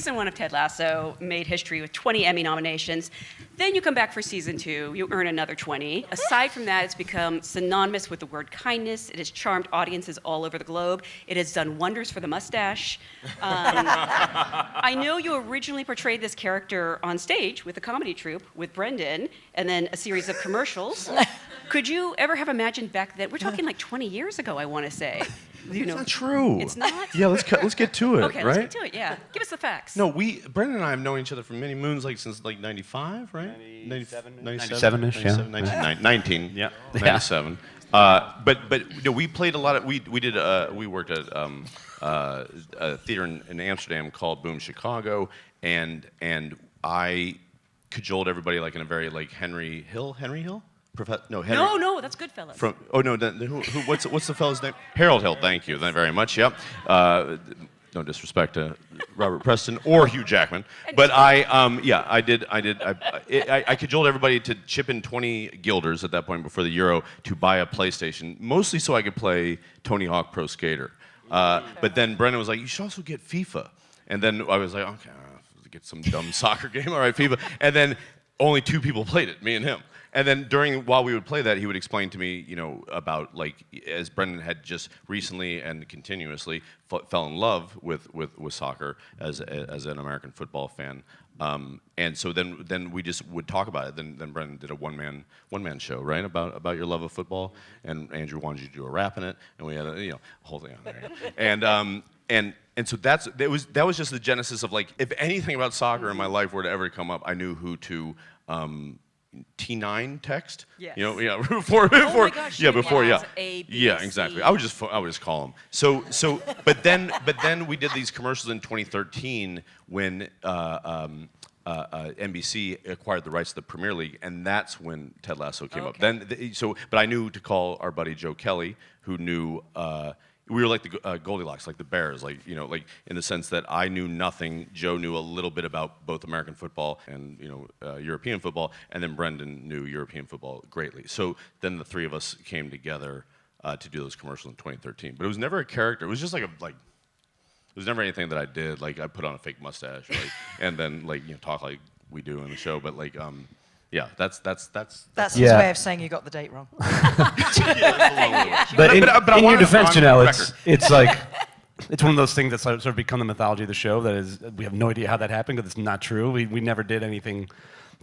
season 1 of Ted Lasso made history with 20 Emmy nominations. Then you come back for season 2, you earn another 20. Aside from that, it's become synonymous with the word kindness. It has charmed audiences all over the globe. It has done wonders for the mustache. I know you originally portrayed this character on stage with a comedy troupe with Brendan, and then a series of commercials. Could you ever have imagined back then? We're talking like 20 years ago, I want to say. It's not true. It's not? Yeah, let's get to it, okay, right? let's get to it, yeah. Give us the facts. No, Brendan and I have known each other for many moons, like since like 95, right? 97-ish, yeah. 19, yeah. 97. But we played a lot of, we worked at a theater in Amsterdam called Boom Chicago, and I cajoled everybody like in a very like Henry Hill? Henry? No, that's Goodfellas. What's the fellow's name? Harold Hill. Thank you very much. Yep. No disrespect to Robert Preston or Hugh Jackman, but I cajoled everybody to chip in 20 guilders at that point before the Euro to buy a PlayStation, mostly so I could play Tony Hawk Pro Skater. But then Brendan was like, "You should also get FIFA," and then I was like, "Okay, I'll get some dumb soccer game. All right, FIFA." And then only 2 people played it, me and him. And then while we would play that, he would explain to me, about like, as Brendan had just recently and continuously fell in love with soccer as an American football fan. And so then we just would talk about it. Then Brendan did a one man show, right, about your love of football. And Andrew wanted you to do a rap in it, and we had a whole thing on there. And so that was just the genesis of like, if anything about soccer in my life were to ever come up, I knew who to T9 text. Yes. Before. Oh my gosh, before. A, B, yeah, C. exactly. I would just call him. So, but then we did these commercials in 2013 when NBC acquired the rights to the Premier League, and that's when Ted Lasso came up. But I knew to call our buddy Joe Kelly, who knew. We were like the Goldilocks, like the Bears, like in the sense that I knew nothing. Joe knew a little bit about both American football and European football, and then Brendan knew European football greatly. So then the 3 of us came together to do those commercials in 2013. But it was never a character. It was just it was never anything that I did. Like I put on a fake mustache, and then talk like we do in the show. But yeah, that's his way of saying you got the date wrong. But in your defense, Janelle, it's like it's one of those things that's sort of become the mythology of the show. That is, we have no idea how that happened because it's not true. We never did anything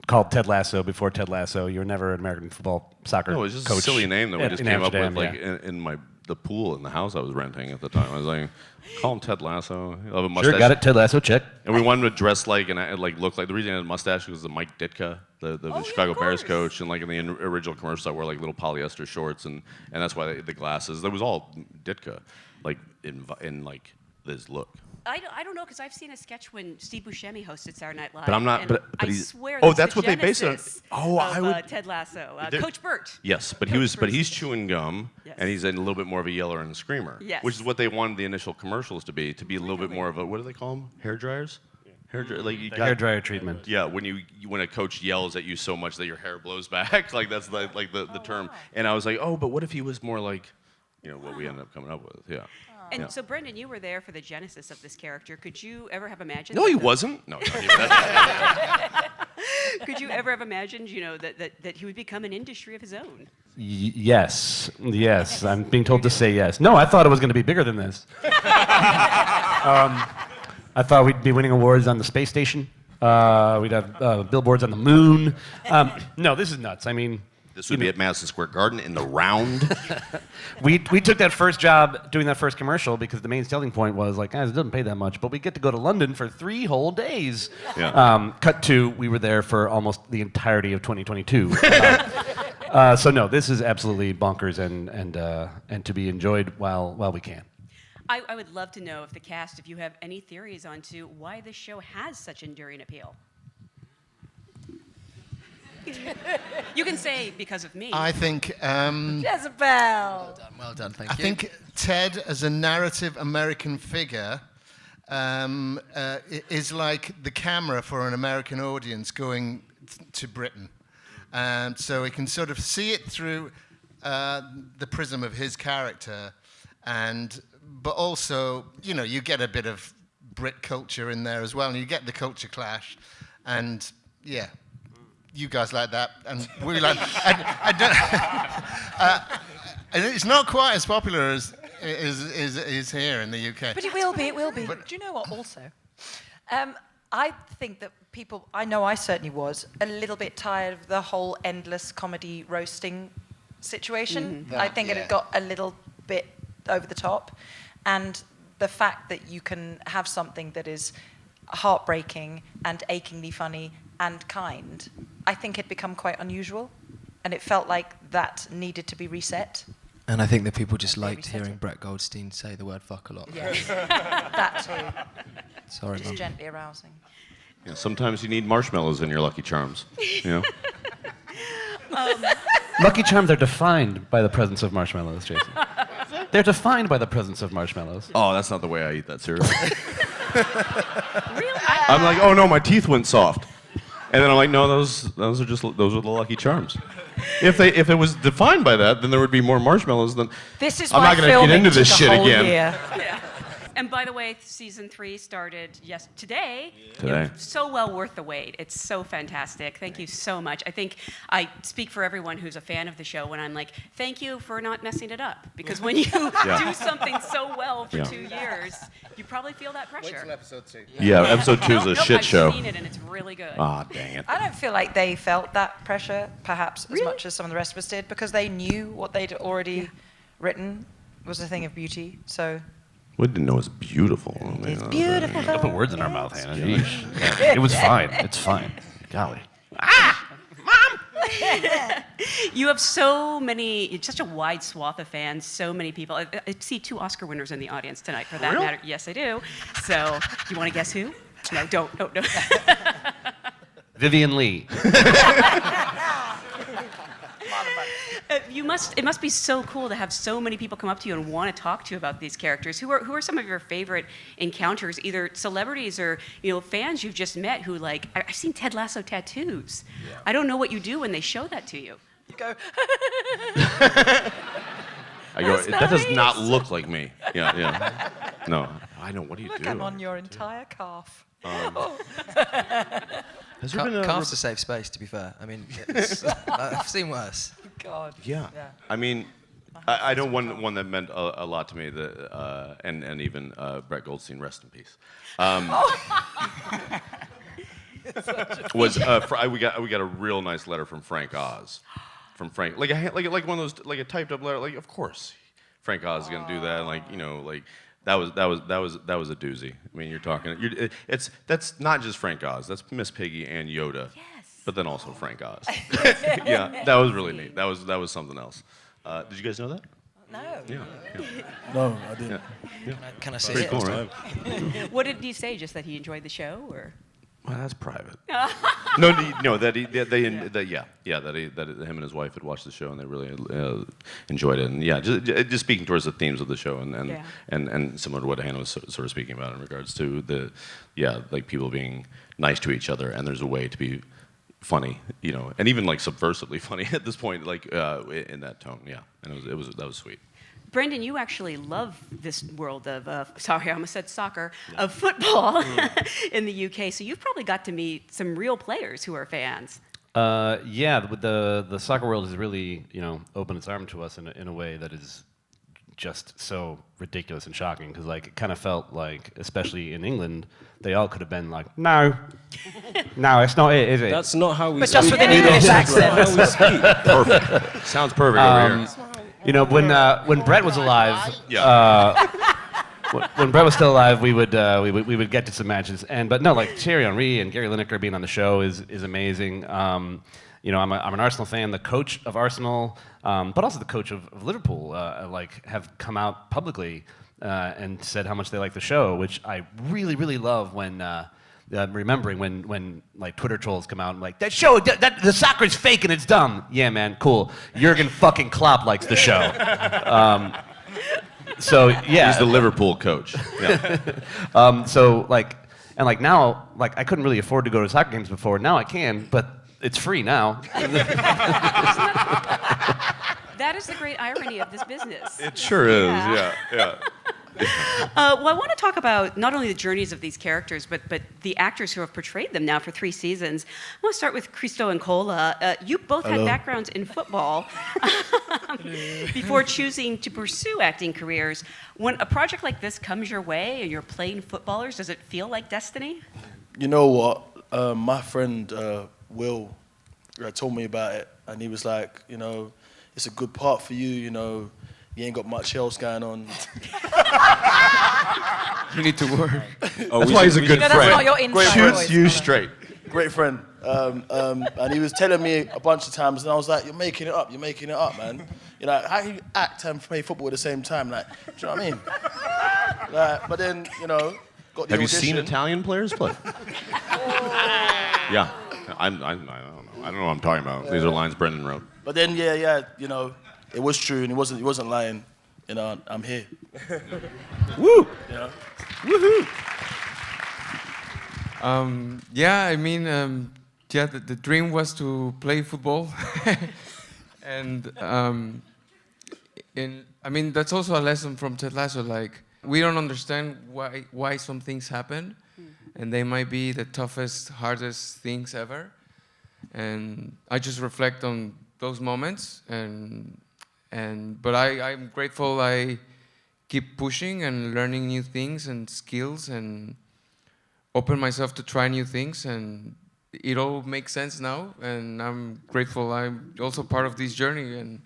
called Ted Lasso before Ted Lasso. You were never an American football soccer coach. No, it was just a silly name that we just came up with, in the pool in the house I was renting at the time. I was like, call him Ted Lasso. He'll have a mustache. Sure, got it. Ted Lasso, check. And we wanted him to dress like and look like. The reason he had a mustache was the Mike Ditka, the Chicago Bears coach, and like in the original commercials, I wore like little polyester shorts, and that's why the glasses. That was all Ditka, like in like this look. I don't know, because I've seen a sketch when Steve Buscemi hosted Saturday Night Live. But I'm not. But I swear. That's what they based it on. Ted Lasso, Coach Burt. Yes, but he's chewing gum, yes. and he's a little bit more of a yeller and a screamer. Yes. Which is what they wanted the initial commercials to be a little bit more of a, what do they call them? Hair dryers. Hair dryer treatment. Yeah, when a coach yells at you so much that your hair blows back, like that's the term. Wow. And I was like, but what if he was more like, what we ended up coming up with? Yeah. And so, Brendan, you were there for the genesis of this character. Could you ever have imagined? No, he wasn't. No, not even. Could you ever have imagined, that he would become an industry of his own? Yes. I'm being told to say yes. No, I thought it was going to be bigger than this. I thought we'd be winning awards on the space station. We'd have billboards on the moon. No, this is nuts. I mean, this would be at Madison Square Garden in the round. We took that first job doing that first commercial because the main selling point was like, it doesn't pay that much, but we get to go to London for 3 whole days. Yeah. Cut to, we were there for almost the entirety of 2022. So no, this is absolutely bonkers and to be enjoyed while we can. I would love to know if you have any theories onto why this show has such enduring appeal. You can say because of me. I think Jezebel. Well done, thank you. I think Ted, as a narrative American figure, is like the camera for an American audience going to Britain. So we can sort of see it through the prism of his character, but also, you get a bit of Brit culture in there as well, and you get the culture clash, and yeah, you guys like that, and we like. I don't. And it's not quite as popular as is here in the UK. But it will be, it will be. Do you know what, also? I think that people, I know I certainly was, a little bit tired of the whole endless comedy roasting situation. I think it had got a little bit over the top. And the fact that you can have something that is heartbreaking and achingly funny and kind, I think had become quite unusual. And it felt like that needed to be reset. And I think that people just liked hearing Brett Goldstein say the word fuck a lot. Yes, that too. Sorry, Just Mum. gently arousing. Yeah, sometimes you need marshmallows in your Lucky Charms. You know. Lucky Charms are defined by the presence of marshmallows, Jason. They're defined by the presence of marshmallows. Oh, that's not the way I eat that cereal. Really? I'm like, oh no, my teeth went soft. And then I'm like, no, those are the Lucky Charms. If it was defined by that, then there would be more marshmallows than. This is I'm why not gonna get filming into this took a shit whole again. year. Yeah. And by the way, season 3 started today. Today. So well worth the wait. It's so fantastic. Thank you so much. I think I speak for everyone who's a fan of the show when I'm like, thank you for not messing it up. Because when you do something so well for 2 years, you probably feel that pressure. Wait till episode 2. Yeah, episode 2 is a Nope, shit show. I've seen it and it's really good. Ah, dang it. I don't feel like they felt that pressure, perhaps, Really? as much as some of the rest of us did, because they knew what they'd already written was a thing of beauty. So We didn't know it was beautiful. I mean, it's beautiful. Don't put words in our mouth, Hannah. Yeesh. Yeah, it was fine. It's fine. Golly. You have so many, such a wide swath of fans, so many people. I see 2 Oscar winners in the audience tonight, for that matter. Yes, I do. So, you want to guess who? No, don't. No. Vivian Lee. It must be so cool to have so many people come up to you and want to talk to you about these characters. Who are some of your favorite encounters, either celebrities or fans you've just met who like? I've seen Ted Lasso tattoos. Yeah. I don't know what you do when they show that to you. You go, I go, That's that does not nice. look like me. Yeah. No, I know. What do you look, do? I'm on your entire calf. Has there been a Calf's a safe space, to be fair. I mean, I've seen worse. God. Yeah. Yeah. I mean, I know one that meant a lot to me, and even Brett Goldstein, rest in peace. Was we got a real nice letter from Frank Oz, like one of those like a typed up letter. Like, of course, Frank Oz is gonna do that. Like that was a doozy. I mean, you're talking. That's not just Frank Oz. That's Miss Piggy and Yoda. Yes. But then also Frank Oz. Yeah, that was really neat. That was something else. Did you guys know that? No. Yeah. No, I didn't. Can I see Pretty it? cool, right? What did he say? Just that he enjoyed the show, or? Well, that's private. No, that him and his wife had watched the show and they really enjoyed it. And yeah, just speaking towards the themes of the show and similar to what Hannah was sort of speaking about in regards to like people being nice to each other, and there's a way to be funny, and even like subversively funny at this point, like in that tone. Yeah, and that was sweet. Brendan, you actually love this world of, sorry, I almost said soccer, of football in the UK. So you've probably got to meet some real players who are fans. Yeah, the soccer world has really, opened its arm to us in a way that is just so ridiculous and shocking. Because like it kind of felt like, especially in England, they all could have been like, no, it's not it, is it? That's not how we But speak. just with an English accent. That's not how we speak. Perfect. Sounds perfect over here. When Brett was alive, when Brett was still alive, we would get to some matches, but no, like Thierry Henry and Gary Lineker being on the show is amazing. I'm an Arsenal fan. The coach of Arsenal, but also the coach of Liverpool, have come out publicly and said how much they like the show, which I really, really love when. Remembering when like Twitter trolls come out and like that show that the soccer is fake and it's dumb. Yeah, man, cool. Jurgen fucking Klopp likes the show. So yeah, He's the Liverpool coach. Yeah. Now I couldn't really afford to go to soccer games before. Now I can, but it's free now. That is the great irony of this business. It sure is. Yeah. Well, I want to talk about not only the journeys of these characters, but the actors who have portrayed them now for 3 seasons. I want to start with Christo and Cola. You both had backgrounds in football before choosing to pursue acting careers. When a project like this comes your way and you're playing footballers, does it feel like destiny? You know what? My friend Will told me about it, and he was like, you know, it's a good part for you, you know, you ain't got much else going on. You need to work. That's why he's a good That's friend. not your inside Shoots voice. you straight. Great friend. And he was telling me a bunch of times, and I was like, you're making it up, man. You know, how can you act and play football at the same time? Like, do you know what I mean? Like, but then, you know, got the Have you audition. seen Italian players play? Yeah. I don't know. I don't know what I'm talking about. These are lines Brendan wrote. But then, yeah, you know, it was true, and he wasn't lying. You know, I'm here. Woo! You know? Woohoo! Yeah, I mean, the dream was to play football, and I mean that's also a lesson from Ted Lasso. Like, we don't understand why some things happen, and they might be the toughest, hardest things ever. And I just reflect on those moments, but I'm grateful I keep pushing and learning new things and skills and open myself to try new things, and it all makes sense now, and I'm grateful I'm also part of this journey. And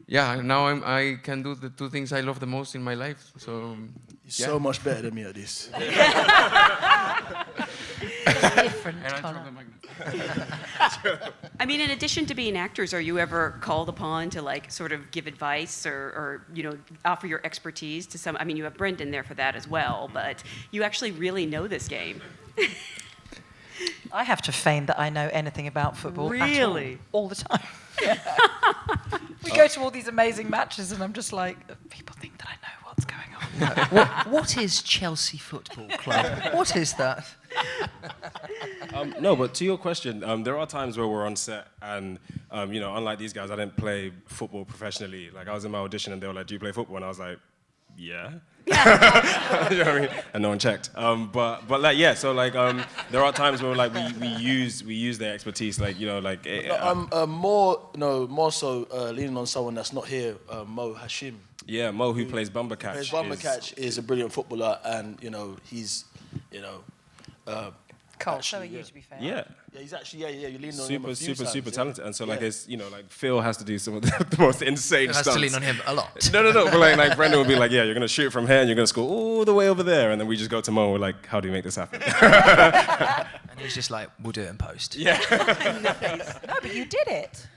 yeah, now I can do the 2 things I love the most in my life. So You're so much better than me at this. Different colour. I mean, in addition to being actors, are you ever called upon to like sort of give advice or you know, offer your expertise to some? I mean, you have Brendan there for that as well, but you actually really know this game. I have to feign that I know anything about football. Really? At all the time. We go to all these amazing matches, and I'm just like, people think that I know what's going on. what is Chelsea Football Club? What is that? No, but to your question, there are times where we're on set and, you know, unlike these guys, I didn't play football professionally. Like, I was in my audition and they were like, do you play football? And I was like, yeah. You know what I mean? And no one checked. But like, yeah, so like, there are times where like we use their expertise, like, you know, like. More so leaning on someone that's not here, Mo Hashim. Yeah, Mo, who plays Bumper Catch. Plays Bumper Catch is a brilliant footballer, and you know he's, you know. Cole, so are you, to be fair. Yeah. Yeah, he's actually, you're leaning on him a few times, super yeah. talented. And so, like, it's, you know, like, Phil has to do some of the most insane Has stunts. to lean on him a lot. No, but like Brendan will be like, yeah, you're going to shoot from here and you're going to score all the way over there. And then we just go to Mo and we're like, how do you make this happen? And he's just like, we'll do it in post. Yeah. No, but you did it.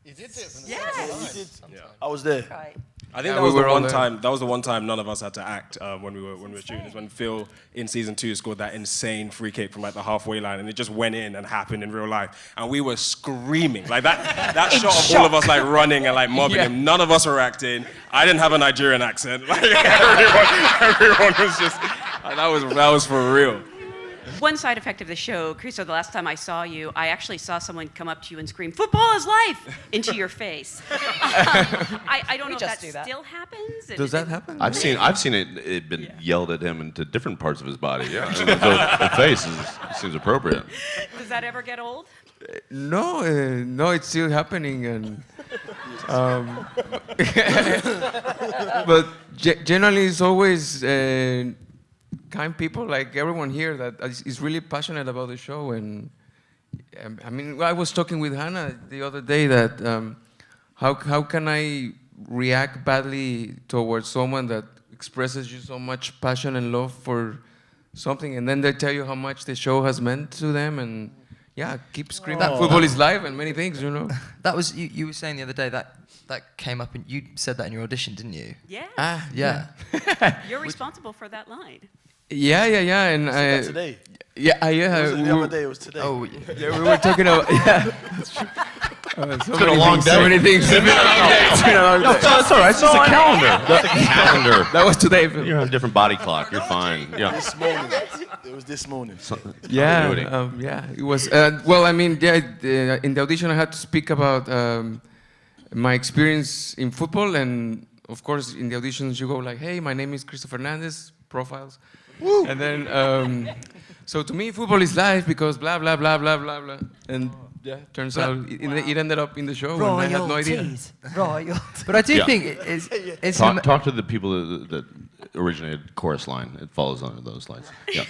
You did it. Yes. I was there. Right. I think Yeah, that was we the were one all time. That was the one time none of us had to act when we were shooting. Is when Phil in season 2 scored that insane free kick from like the halfway line, and it just went in and happened in real life, and we were screaming like that. That shot of all of us like running and like mobbing him. None of us were acting. I didn't have a Nigerian accent. Like everyone was just. That was for real. One side effect of the show, Christo, the last time I saw you, I actually saw someone come up to you and scream, "Football is life!" into your face. I don't know if just that do that. still happens. Does that happen? I've seen it been yelled at him into different parts of his body. Yeah, so the face seems appropriate. Does that ever get old? No, it's still happening, and but generally it's always kind people like everyone here that is really passionate about the show. And I mean, I was talking with Hannah the other day that how can I react badly towards someone that expresses you so much passion and love for something, and then they tell you how much the show has meant to them, and yeah, keep screaming. Football is life and many things, you know. That was you were saying the other day that came up, and you said that in your audition, didn't you? Yeah. Yeah. You're responsible for that line. Yeah, and That today. yeah. It wasn't the other day, it was today. Oh, Yeah, we were talking about that's true. It's been a long day. So many things. It's been a long day. No, it's all right. It's just a calendar. That's a calendar. That was today. You're on a different body clock. You're fine. Yeah. This morning. It was this morning. Yeah, it was. Well, I mean, in the audition, I had to speak about my experience in football and of course, in the auditions you go like, hey, my name is Christopher Fernandez, profiles. And then, so to me, football is life because blah, blah, blah, blah, blah, blah. And yeah, turns out it ended up in the show and I had no idea. Royalties. But I do think it's Talk to the people that originated chorus line. It follows under those lines. Yeah.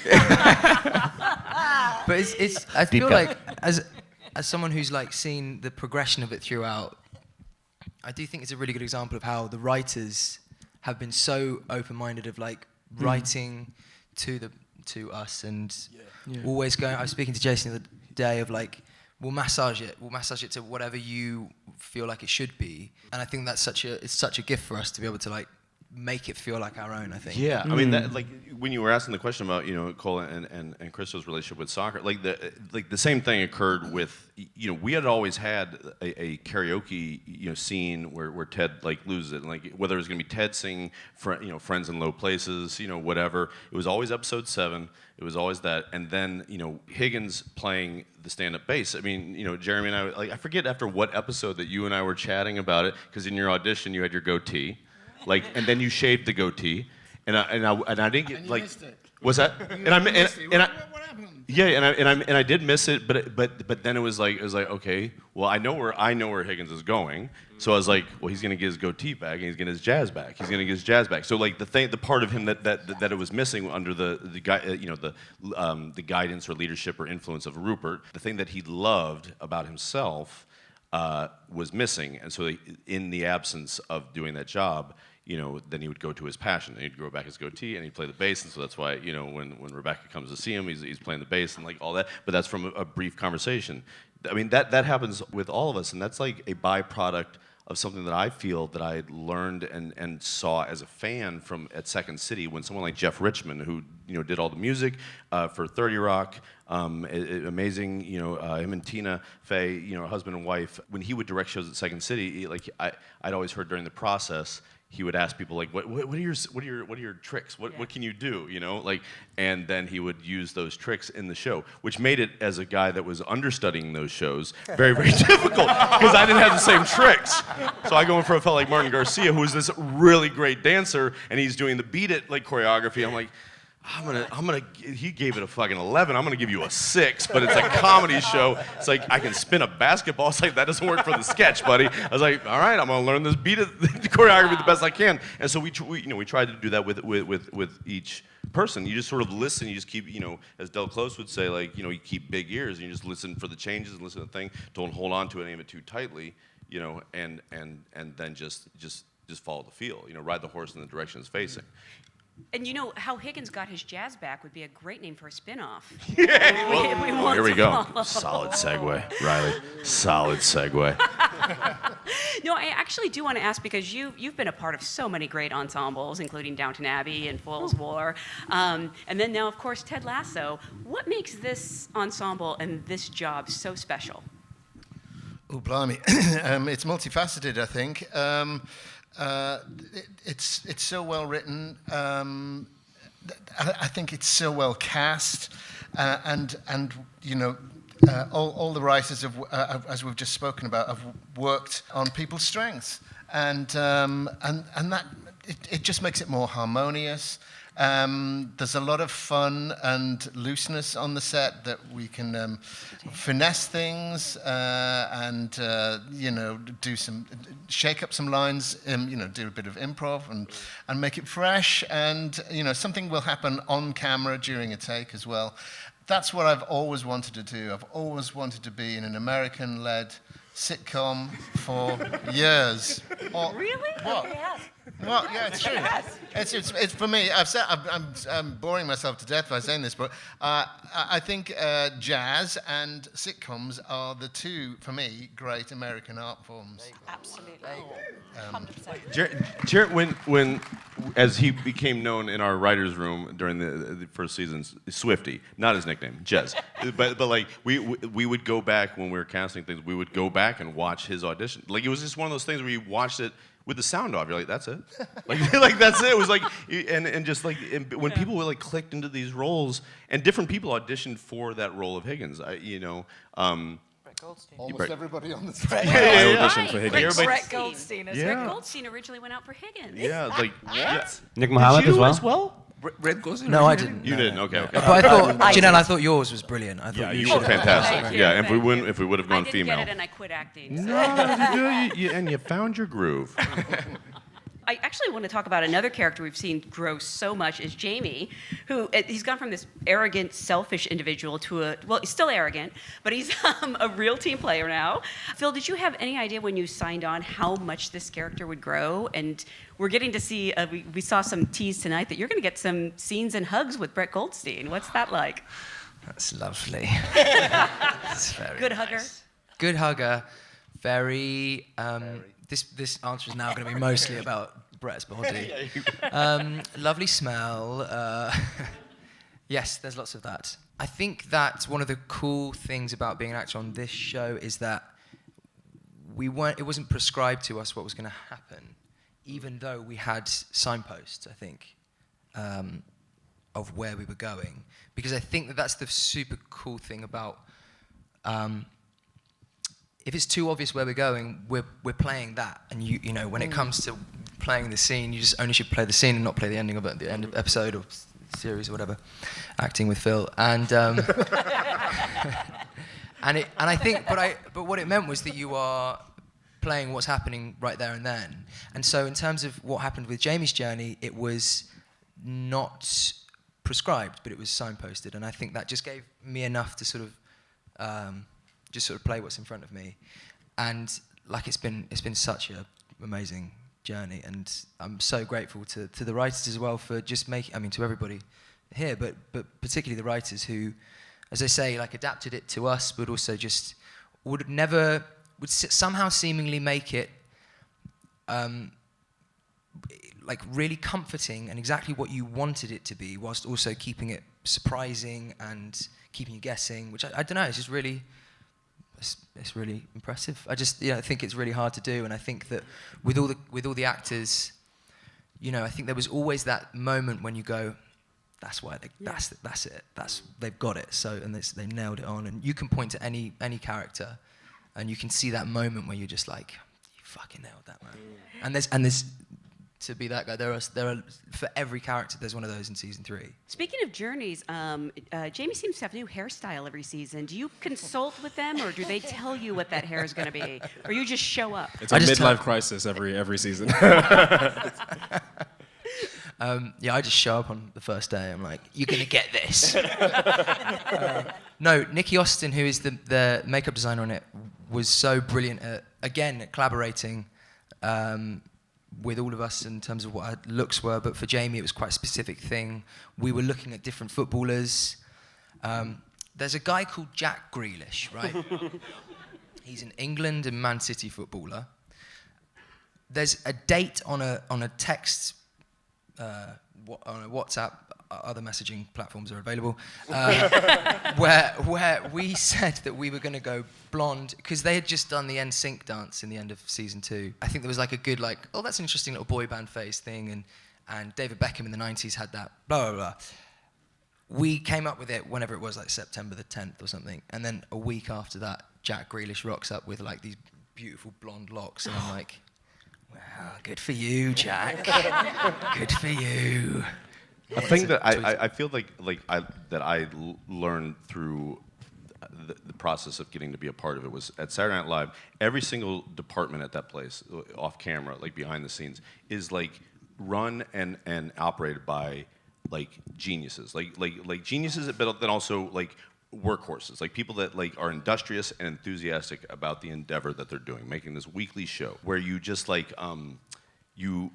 But it's I Deep feel cut. like as someone who's like seen the progression of it throughout, I do think it's a really good example of how the writers have been so open-minded of like writing to us and always going. I was speaking to Jason the other day of like we'll massage it to whatever you feel like it should be, and I think that's it's such a gift for us to be able to like make it feel like our own, I think. Yeah, I mean, that, like when you were asking the question about Cole and Crystal's relationship with soccer, like the same thing occurred with we had always had a karaoke scene where Ted like loses it, and like whether it was gonna be Ted singing Friends in Low Places, whatever. It was always episode 7. It was always that, and then Higgins playing the stand-up bass. I mean, Jeremy and I, like I forget after what episode that you and I were chatting about it, because in your audition you had your goatee. Like, and then you shaved the goatee, and I didn't get And you like. missed it. What's that? What happened? Yeah, and I did miss it, but then it was like okay, well I know where Higgins is going, so I was like, well he's gonna get his goatee back and he's gonna get his jazz back. He's gonna get his jazz back. So like the part of him that it was missing under the guidance or leadership or influence of Rupert, the thing that he loved about himself was missing, and so in the absence of doing that job. Then he would go to his passion. And he'd grow back his goatee, and he'd play the bass. And so that's why, when Rebecca comes to see him, he's playing the bass and like all that. But that's from a brief conversation. I mean, that happens with all of us, and that's like a byproduct of something that I feel that I learned and saw as a fan at Second City when someone like Jeff Richman, who did all the music for 30 Rock, amazing, him and Tina Fey, husband and wife. When he would direct shows at Second City, I'd always heard during the process. He would ask people like, what are your tricks? What can you do? And then he would use those tricks in the show, which made it, as a guy that was understudying those shows, very, very difficult because I didn't have the same tricks. So I go in for a fellow like Martin Garcia, who is this really great dancer, and he's doing the Beat It like choreography. I'm like, he gave it a fucking 11. I'm gonna give you a 6, but it's a comedy show. It's like I can spin a basketball. It's like that doesn't work for the sketch, buddy. I was like, all right, I'm gonna learn this Beat It choreography the best I can. And so we tried to do that with each person. You just sort of listen. You just keep, as Del Close would say, like, you keep big ears and you just listen for the changes and listen to the thing. Don't hold on to any of it too tightly, and then just follow the feel. Ride the horse in the direction it's facing. And how Higgins got his jazz back would be a great name for a spin-off. Yeah. Here we go. Solid segue, Riley. Solid segue. No, I actually do want to ask because you've been a part of so many great ensembles, including Downton Abbey and Foyle's War, and then now, of course, Ted Lasso. What makes this ensemble and this job so special? Oh, blimey. It's multifaceted, I think. It's so well written. I think it's so well cast, and all the writers as we've just spoken about, have worked on people's strengths, and that it just makes it more harmonious. There's a lot of fun and looseness on the set that we can finesse things and shake up some lines, do a bit of improv and make it fresh, and something will happen on camera during a take as well. That's what I've always wanted to do. I've always wanted to be in an American-led sitcom for years. Really? What? Yes. Well, yeah, it's true. It's for me. I'm boring myself to death by saying this, but I think jazz and sitcoms are the two, for me, great American art forms. Absolutely. 100%. Jarrett, when as he became known in our writers' room during the first seasons, Swifty, not his nickname, Jez. but like we would go back when we were casting things. We would go back and watch his audition. Like it was just one of those things where you watched it with the sound off. You're like, that's it. like that's it. It was like and just like when people would like clicked into these roles, and different people auditioned for that role of Higgins. Brett Goldstein. Almost Brett- everybody on the I team. auditioned for Higgins. Brett Goldstein as Yeah. Brett Goldstein originally went out for Higgins. Yeah, like what? Nick Mohammed as well. Red goes in. No, I didn't. You no, didn't. no. Okay. But I thought, Janelle, I thought yours was brilliant. I thought Yeah, you you should Oh, were have. fantastic. Thank you, Yeah, thank if we would have I gone didn't female. get it and I quit acting. No, and you found your groove. I actually want to talk about another character we've seen grow so much is Jamie, who he's gone from this arrogant, selfish individual to he's still arrogant, but he's a real team player now. Phil, did you have any idea when you signed on how much this character would grow? And we're getting to see, we saw some tease tonight that you're going to get some scenes and hugs with Brett Goldstein. What's that like? That's lovely. That's very Good nice. hugger? Good hugger. Very. This answer is now going to be mostly about Brett's body. Lovely smell. Yes, there's lots of that. I think that one of the cool things about being an actor on this show is that it wasn't prescribed to us what was going to happen, even though we had signposts, I think, of where we were going. Because I think that that's the super cool thing about if it's too obvious where we're going, we're playing that. And you know, when it comes to playing the scene, you just only should play the scene and not play the ending of it, the end of episode or series or whatever. Acting with Phil and I think, but what it meant was that you are playing what's happening right there and then. And so in terms of what happened with Jamie's journey, it was not prescribed, but it was signposted, and I think that just gave me enough to sort of just sort of play what's in front of me. And like it's been such an amazing journey, and I'm so grateful to the writers as well for just making, I mean, to everybody here, but particularly the writers who, as I say, like adapted it to us, but also just would somehow seemingly make it like really comforting and exactly what you wanted it to be, whilst also keeping it surprising and keeping you guessing, which I don't know, it's just really, it's really impressive. I think it's really hard to do, and I think that with all the actors, you know, I think there was always that moment when you go, that's why that's it, they've got it. So they nailed it on, and you can point to any character, and you can see that moment where you're just like, you fucking nailed that, man. And there's to be that guy. There are for every character. There's one of those in season 3. Speaking of journeys, Jamie seems to have a new hairstyle every season. Do you consult with them, or do they tell you what that hair is going to be, or you just show up? It's a midlife crisis every season. Yeah, I just show up on the first day. I'm like, you're going to get this. No, Nikki Austin, who is the makeup designer on it, was so brilliant at collaborating with all of us in terms of what our looks were. But for Jamie, it was quite a specific thing. We were looking at different footballers. There's a guy called Jack Grealish, right? He's an England and Man City footballer. There's a date on a text, on a WhatsApp, other messaging platforms are available, where we said that we were going to go blonde because they had just done the NSYNC dance in the end of season 2. I think there was like a good oh, that's an interesting little boy band phase thing, and David Beckham in the 90s had that, blah, blah, blah. We came up with it whenever it was, like September the 10th or something, and then a week after that, Jack Grealish rocks up with like these beautiful blonde locks, and I'm like, well, good for you, Jack. Good for you. A thing that I feel like I learned through the process of getting to be a part of it was at Saturday Night Live. Every single department at that place, off camera, like behind the scenes, is like run and operated by like geniuses, like geniuses, but then also like workhorses, like people that like are industrious and enthusiastic about the endeavor that they're doing, making this weekly show where you just like you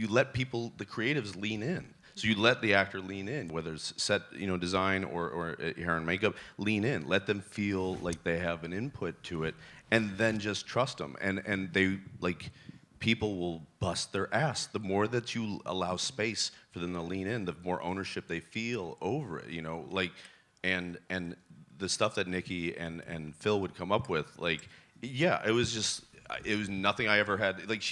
let people, the creatives, lean in. So you let the actor lean in, whether it's set, design or hair and makeup, lean in. Let them feel like they have an input to it, and then just trust them. And they like, people will bust their ass. The more that you allow space for them to lean in, the more ownership they feel over it. And the stuff that Nikki and Phil would come up with, like, yeah, it was just it was nothing I ever had. Like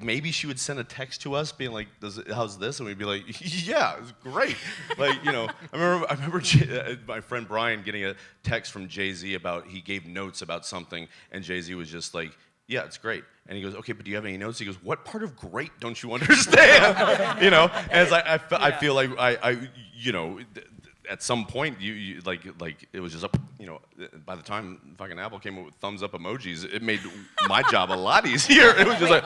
maybe she would send a text to us being like, "How's this?" And we'd be like, "Yeah, it was great." Like, I remember my friend Brian getting a text from Jay-Z about he gave notes about something, and Jay-Z was just like, "Yeah, it's great." And he goes, "Okay, but do you have any notes?" He goes, "What part of great don't you understand?" And it's like I feel like at some point you like it was just up. By the time fucking Apple came up with thumbs up emojis, it made my job a lot easier. It was just like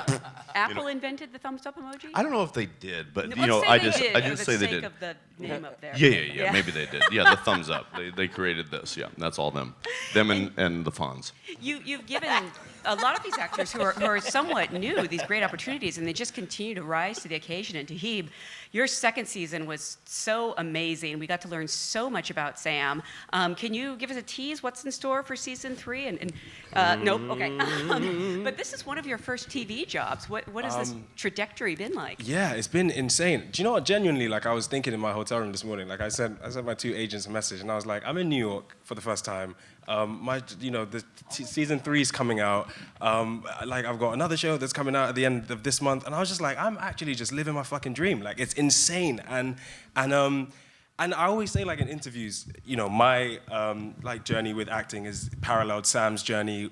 Apple invented the thumbs up emoji? I don't know if they did, but I just say they did. Of the name up there. Yeah, maybe they did. Yeah, the thumbs up. They created this. Yeah, that's all them and the Fonz. You've given a lot of these actors who are somewhat new these great opportunities, and they just continue to rise to the occasion. And Tahib, your second season was so amazing. We got to learn so much about Sam. Can you give us a tease? What's in store for season 3? Nope. Okay. But this is one of your first TV jobs. What has this trajectory been like? Yeah, it's been insane. Do you know what? Genuinely, like I was thinking in my hotel room this morning. Like I sent my 2 agents a message, and I was like, I'm in New York for the first time. Season 3 is coming out. Like I've got another show that's coming out at the end of this month, and I was just like, I'm actually just living my fucking dream. Like it's insane, and I always say, like in interviews, my like journey with acting is paralleled Sam's journey,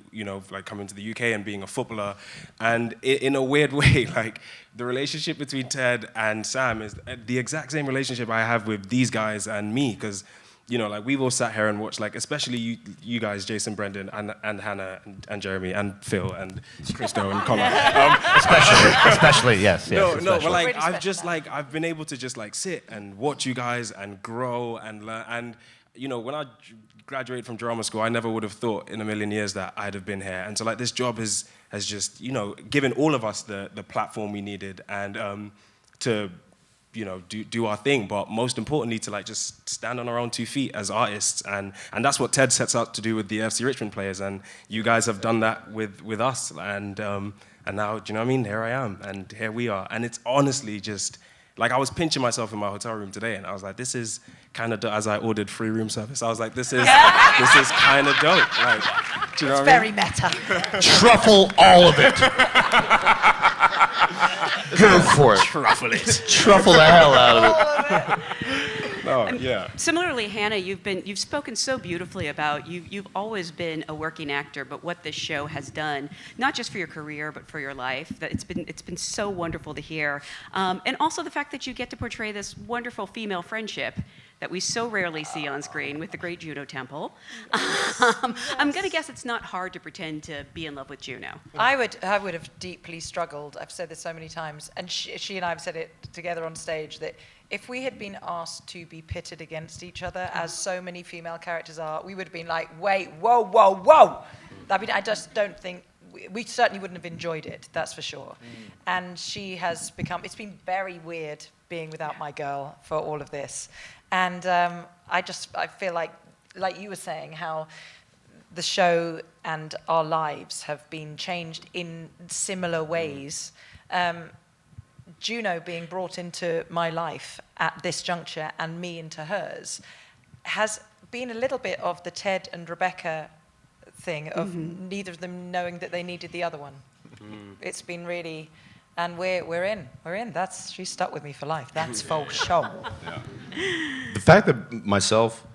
like coming to the UK and being a footballer, and in a weird way, like the relationship between Ted and Sam is the exact same relationship I have with these guys and me, because like we've all sat here and watched, like especially you guys, Jason, Brendan, and Hannah, and Jeremy, and Phil, and Christo, and Connor. Especially, yes. No, especially. but like I've been able to just like sit and watch you guys and grow and learn. And when I graduated from drama school, I never would have thought in a million years that I'd have been here. And so like this job has just given all of us the platform we needed, and to do our thing, but most importantly to like just stand on our own 2 feet as artists, and that's what Ted sets out to do with the FC Richmond players, and you guys have done that with us, and now, do you know what I mean? Here I am, and here we are, and it's honestly just like I was pinching myself in my hotel room today, and I was like, this is kind of dope. As I ordered free room service, I was like, this is kind of dope. Like, do you know what I mean? Very meta. Truffle all of it. Go for it. Truffle it. Truffle the hell out of it. Oh, yeah. Similarly, Hannah, you've spoken so beautifully about you've always been a working actor, but what this show has done, not just for your career but for your life, that it's been so wonderful to hear, and also the fact that you get to portray this wonderful female friendship that we so rarely see on screen with the great Juno Temple. I'm gonna guess it's not hard to pretend to be in love with Juno. I would have deeply struggled. I've said this so many times, and she and I have said it together on stage, that if we had been asked to be pitted against each other, as so many female characters are, we would have been like, wait, whoa, whoa, whoa. I mean, I just don't think, we certainly wouldn't have enjoyed it, that's for sure. And she has become, it's been very weird being without my girl for all of this. And I feel like you were saying, how the show and our lives have been changed in similar ways. Juno being brought into my life at this juncture and me into hers has been a little bit of the Ted and Rebecca thing of neither of them knowing that they needed the other one. It's been really, and we're in. She's stuck with me for life. That's for sure. Yeah. The fact that myself,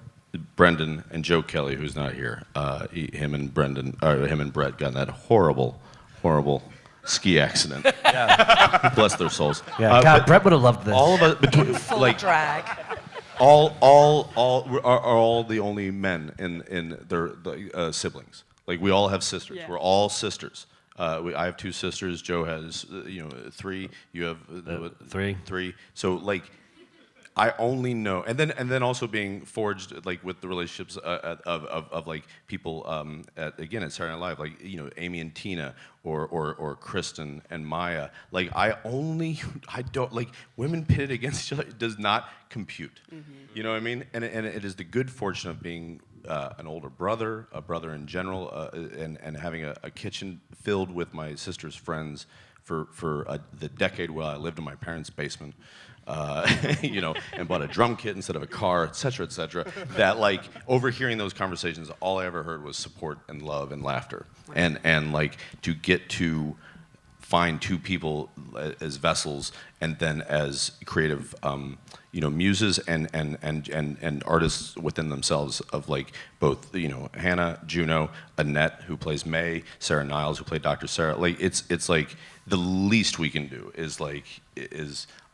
Brendan, and Joe Kelly, who's not here, him and Brett got in that horrible ski accident. Yeah. Bless their souls. Yeah, God, Brett would have loved this. All of us, between Full drag. are all the only men in their siblings. Like we all have sisters. Yeah. We're all sisters. I have 2 sisters. Joe has 3. You have 3. 3. So like, I only know, and then also being forged like with the relationships of like people at Saturday Night Live, like Amy and Tina or Kristen and Maya. Like I don't like women pitted against each other. It does not compute. You know what I mean? And it is the good fortune of being an older brother, a brother in general, and having a kitchen filled with my sister's friends for the decade while I lived in my parents' basement. and bought a drum kit instead of a car, et cetera, that like overhearing those conversations, all I ever heard was support and love and laughter. And like to get to find two people as vessels and then as creative, muses and artists within themselves of like both, Hannah, Juno, Annette, who plays May, Sarah Niles, who played Dr. Sarah. Like it's like the least we can do is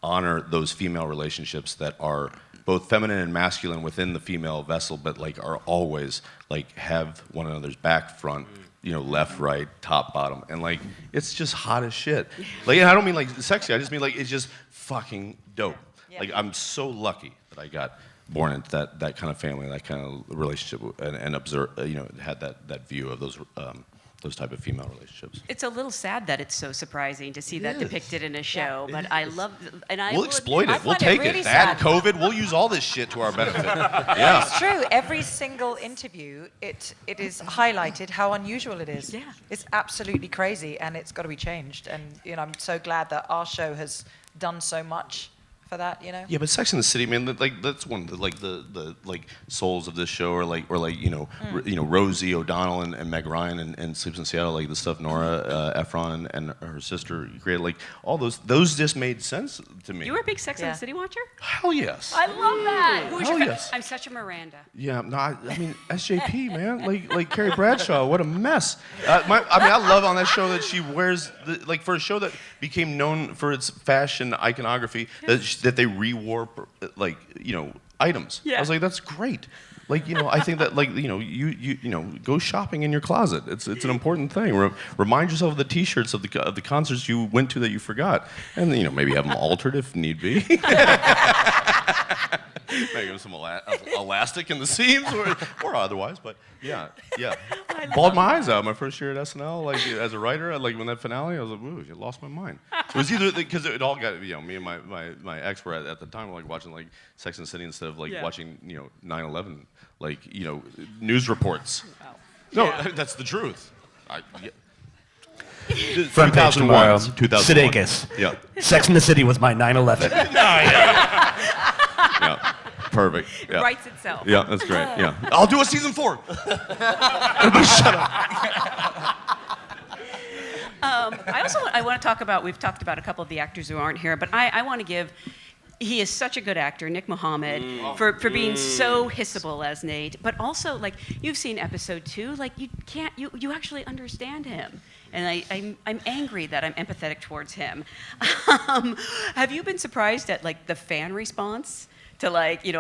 honor those female relationships that are both feminine and masculine within the female vessel, but like are always like have one another's back, front, left, right, top, bottom, and like it's just hot as shit. Like I don't mean like sexy. I just mean like it's just fucking dope. Yeah. Like I'm so lucky that I got born into that kind of family, that kind of relationship, and observe, had that view of those type of female relationships. It's a little sad that it's so surprising to see that depicted in a show, but I love, and I We'll will exploit admit, it. We'll find it take really it. That sad. COVID, we'll use all this shit to our benefit. Yeah. It's true. Every single interview, it is highlighted how unusual it is. Yeah. It's absolutely crazy, and it's got to be changed. And I'm so glad that our show has done so much for that. Yeah, but Sex and the City, man, like that's one of the souls of this show, or Rosie O'Donnell and Meg Ryan and Sleeps in Seattle, like the stuff Nora Ephron and her sister created, like all those just made sense to me. You were a big Sex and Yeah. the City watcher? Hell yes. I love that. Who was your Hell fa- yes. I'm such a Miranda. Yeah, no, I mean SJP, man, like Carrie Bradshaw, what a mess. I love on that show that she wears for a show that became known for its fashion iconography that they re-wore items. Yeah. I was like, that's great. I think that you go shopping in your closet. It's an important thing. Remind yourself of the T-shirts of the concerts you went to that you forgot, and maybe have them altered if need be. Maybe with some elastic in the seams or otherwise, but yeah. Bawled my eyes out my first year at SNL, as a writer. When that finale, I was like, ooh, you lost my mind. It was either because it all got, me and my ex were at the time watching Sex and the City instead of watching 9/11 news reports. Wow. No, Yeah. that's the truth. Front page tomorrow. 2001. Sudeikis. Yeah. Sex and the City was my 9/11. Yeah. Perfect. Yeah. Writes itself. Yeah, that's great. Yeah. I'll do a season 4. Everybody shut up. I want to talk about, we've talked about a couple of the actors who aren't here, but I want to give, he is such a good actor, Nick Mohammed, for being so hissable as Nate, but also, you've seen episode 2, you actually understand him. And I'm angry that I'm empathetic towards him. Have you been surprised at, the fan response to,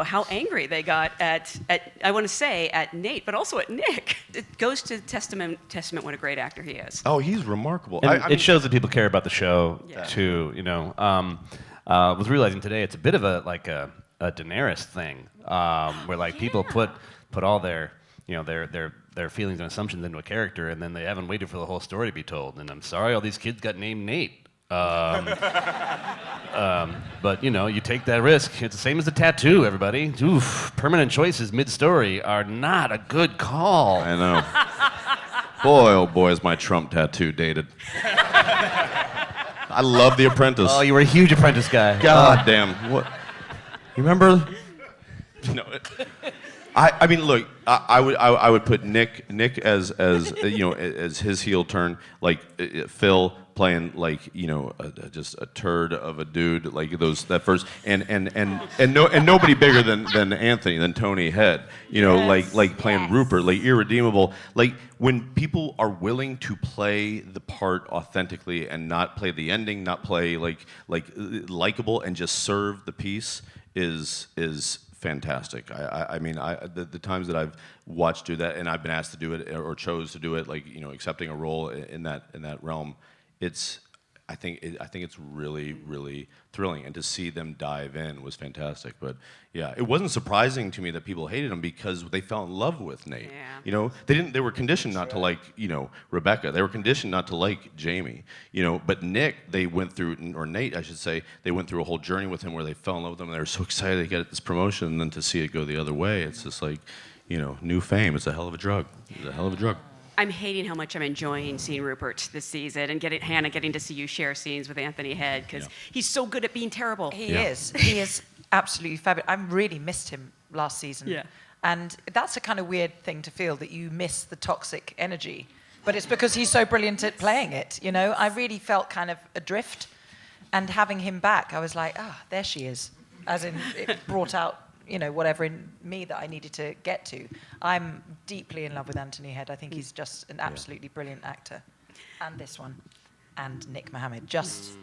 how angry they got at I want to say, at Nate, but also at Nick? It goes to testament what a great actor he is. Oh, he's remarkable. And it shows that people care about the show Yeah. too. Was realizing today it's a bit of a Daenerys thing, where people put all their their feelings and assumptions into a character, and then they haven't waited for the whole story to be told. And I'm sorry, all these kids got named Nate. But you take that risk. It's the same as the tattoo, everybody. Oof, permanent choices mid-story are not a good call. I know. Boy, oh boy, is my Trump tattoo dated. I love The Apprentice. Oh, you were a huge Apprentice guy. God damn. What? You remember? No. I mean, look. I would put Nick as as his heel turn, Phil playing just a turd of a dude, that first and nobody bigger than Anthony, than Tony Head, playing Rupert, irredeemable. When people are willing to play the part authentically and not play the ending, not play likable, and just serve the piece is fantastic. I mean, the times that I've watched do that, and I've been asked to do it or chose to do it, accepting a role in that realm, I think it's really, really thrilling, and to see them dive in was fantastic. But yeah, it wasn't surprising to me that people hated him because they fell in love with Nate. Yeah. They were conditioned not to like Rebecca. They were conditioned not to like Jamie. But Nick, they went through, or Nate, I should say, they went through a whole journey with him where they fell in love with him. And they were so excited to get this promotion, and then to see it go the other way, it's just new fame. It's a hell of a drug. It's a hell of a drug. I'm hating how much I'm enjoying seeing Rupert this season and Hannah getting to see you share scenes with Anthony Head because he's so good at being terrible. He is. He is absolutely fabulous. I really missed him last season. Yeah. And that's a kind of weird thing to feel, that you miss the toxic energy. But it's because he's so brilliant at playing it, you know? I really felt kind of adrift. And having him back, I was like, there she is. As in, it brought out, you know, whatever in me that I needed to get to. I'm deeply in love with Anthony Head. I think he's just an absolutely brilliant actor. And this one. And Nick Mohammed. Just,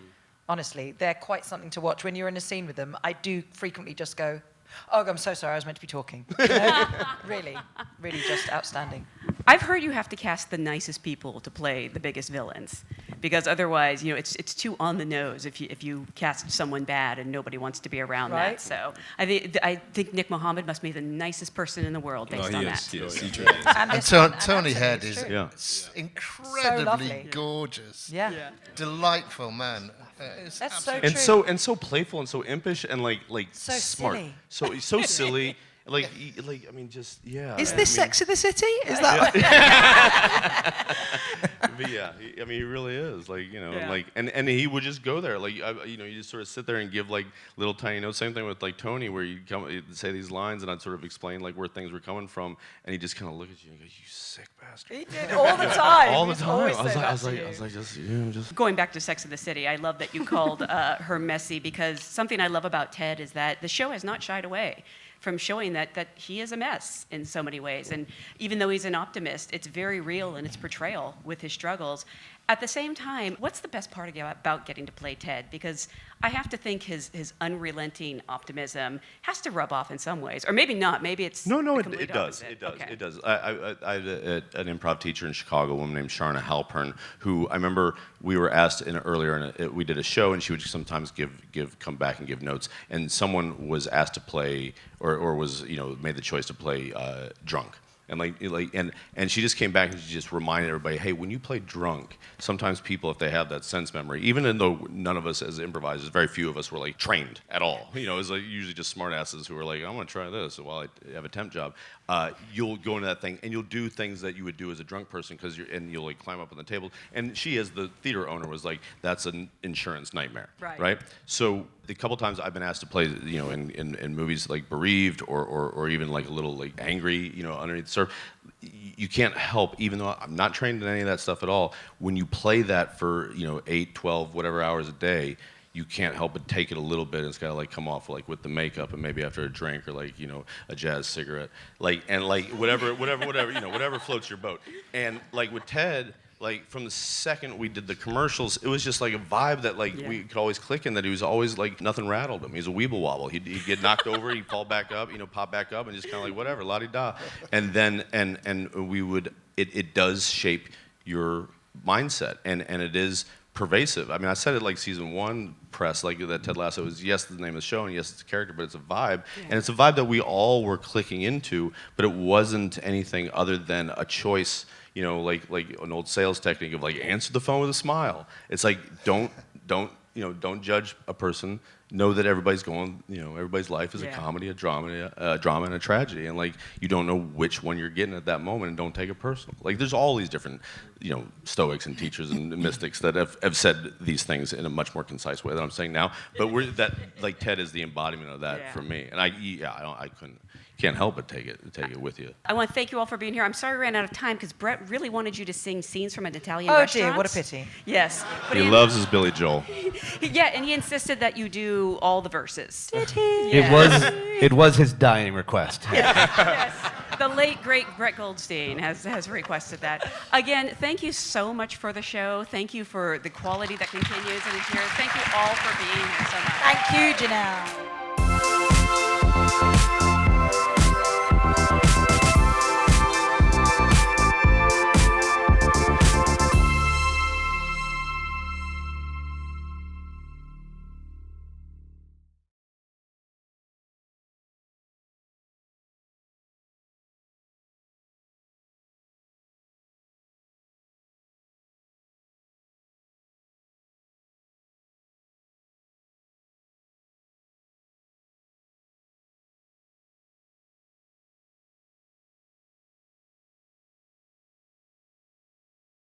honestly, they're quite something to watch. When you're in a scene with them, I do frequently just go, oh, I'm so sorry, I was meant to be talking. You know? Really, really just outstanding. I've heard you have to cast the nicest people to play the biggest villains, because otherwise, you know, it's too on the nose if you cast someone bad and nobody wants to be around that. So I think Nick Mohammed must be the nicest person in the world based on that. He is. He truly is. And Tony Head is true. incredibly gorgeous. Yeah. Delightful man. That's so And true. and so playful and so impish and like So smart. silly. So silly. Like I mean, just Is this Sex of the City? Is that? But yeah, I mean, he really is. Like, you know, like, and he would just go there. Like, you know, you just sort of sit there and give like little tiny notes. Same thing with like Tony, where you'd say these lines, and I'd sort of explain like where things were coming from, and he'd just kind of look at you and go, "You sick bastard." He did all the time. All the He'd time. always I was say like, that to you. just. Going back to Sex of the City, I love that you called her messy, because something I love about Ted is that the show has not shied away from showing that he is a mess in so many ways. And even though he's an optimist, it's very real in its portrayal with his struggles. At the same time, what's the best part about getting to play Ted? Because I have to think his unrelenting optimism has to rub off in some ways. Or maybe not. Maybe it's No, the it complete does. opposite. It does. Okay. It does. I had an improv teacher in Chicago, a woman named Sharna Halpern, who I remember we were asked earlier, we did a show, and she would sometimes come back and give notes. And someone was asked to play, or was, you know, made the choice to play drunk. And she just came back and she just reminded everybody, hey, when you play drunk, sometimes people, if they have that sense memory, even though none of us as improvisers, very few of us were like trained at all. You know, it was like usually just smart asses who were like, I'm gonna try this while I have a temp job. You'll go into that thing and you'll do things that you would do as a drunk person and you'll like climb up on the table. And she, as the theater owner, was like, that's an insurance nightmare, right? So the couple times I've been asked to play, you know, in movies like Bereaved or even like a little like Angry, you know, underneath the surface, you can't help, even though I'm not trained in any of that stuff at all, when you play that for, you know, 8, 12, whatever hours a day, you can't help but take it a little bit, and it's gotta like come off like with the makeup and maybe after a drink or like, you know, a jazz cigarette, like, and like whatever, you know, whatever floats your boat. And like with Ted, like from the second we did the commercials, it was just like a vibe that like we could always click in, that he was always like, nothing rattled him. He was a weeble wobble. He'd get knocked over, he'd fall back up, you know, pop back up, and just kind of like whatever, la-di-da. And then, and we would, it does shape your mindset, and it is pervasive. I mean, I said it like season 1 press, like that Ted Lasso is, yes, the name of the show, and yes, it's a character, but it's a vibe. And it's a vibe that we all were clicking into, but it wasn't anything other than a choice, you know, like an old sales technique of like, answer the phone with a smile. It's like, don't judge a person. Know that everybody's everybody's life is a comedy, a drama, and a tragedy, and like you don't know which one you're getting at that moment, and don't take it personal. Like there's all these different, you know, Stoics and teachers and mystics that have said these things in a much more concise way than I'm saying now. But like Ted is the embodiment of that for me, and I can't help but take it with you. I want to thank you all for being here. I'm sorry we ran out of time because Brett really wanted you to sing scenes from an Italian Oh restaurant. dear, what a pity. Yes. But He loves his Billy Joel. Yeah, and he insisted that you do all the verses. Did he? It was his dying request. Yes. The late, great Brett Goldstein has requested that. Again, thank you so much for the show. Thank you for the quality that continues and endures. Thank you all for being here so much. Thank you, Janelle.